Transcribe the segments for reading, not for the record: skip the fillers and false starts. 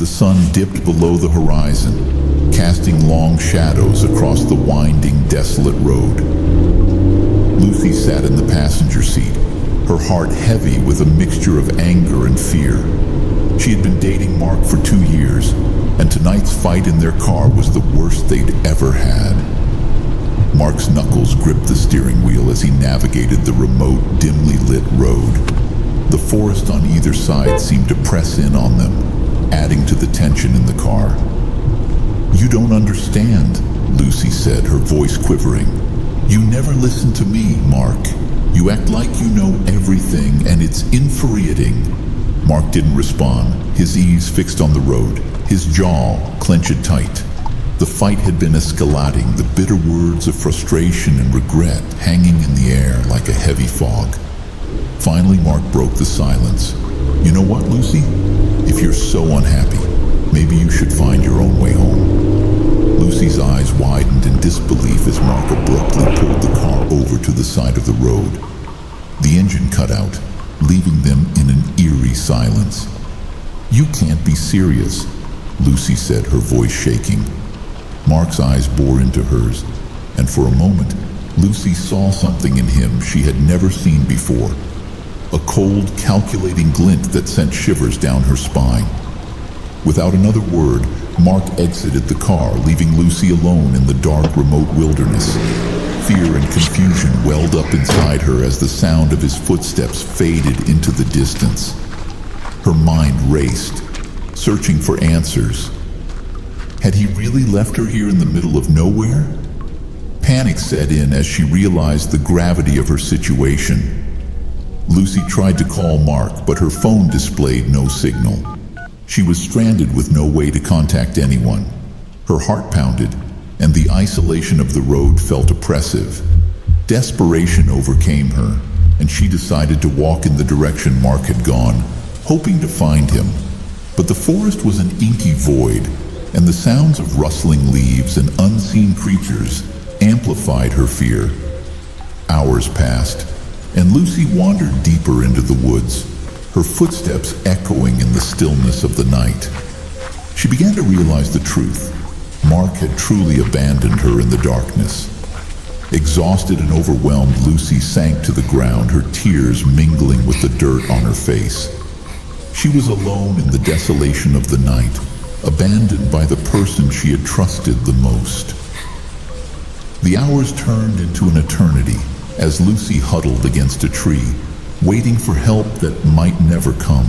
The sun dipped below the horizon, casting long shadows across the winding, desolate road. Lucy sat in the passenger seat, her heart heavy with a mixture of anger and fear. She had been dating Mark for 2 years, and tonight's fight in their car was the worst they'd ever had. Mark's knuckles gripped the steering wheel as he navigated the remote, dimly lit road. The forest on either side seemed to press in on them, adding to the tension in the car. "You don't understand," Lucy said, her voice quivering. "You never listen to me, Mark. You act like you know everything, and it's infuriating." Mark didn't respond, his eyes fixed on the road, his jaw clenched tight. The fight had been escalating, the bitter words of frustration and regret hanging in the air like a heavy fog. Finally, Mark broke the silence. "You know what, Lucy? If you're so unhappy, maybe you should find your own way home." Lucy's eyes widened in disbelief as Mark abruptly pulled the car over to the side of the road. The engine cut out, leaving them in an eerie silence. "You can't be serious," Lucy said, her voice shaking. Mark's eyes bore into hers, and for a moment, Lucy saw something in him she had never seen before. A cold, calculating glint that sent shivers down her spine. Without another word, Mark exited the car, leaving Lucy alone in the dark, remote wilderness. Fear and confusion welled up inside her as the sound of his footsteps faded into the distance. Her mind raced, searching for answers. Had he really left her here in the middle of nowhere? Panic set in as she realized the gravity of her situation. Lucy tried to call Mark, but her phone displayed no signal. She was stranded with no way to contact anyone. Her heart pounded, and the isolation of the road felt oppressive. Desperation overcame her, and she decided to walk in the direction Mark had gone, hoping to find him. But the forest was an inky void, and the sounds of rustling leaves and unseen creatures amplified her fear. Hours passed, and Lucy wandered deeper into the woods, her footsteps echoing in the stillness of the night. She began to realize the truth. Mark had truly abandoned her in the darkness. Exhausted and overwhelmed, Lucy sank to the ground, her tears mingling with the dirt on her face. She was alone in the desolation of the night, abandoned by the person she had trusted the most. The hours turned into an eternity as Lucy huddled against a tree, waiting for help that might never come.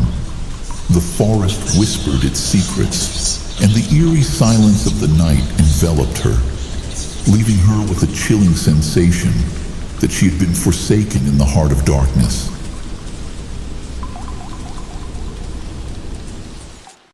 The forest whispered its secrets, and the eerie silence of the night enveloped her, leaving her with a chilling sensation that she had been forsaken in the heart of darkness.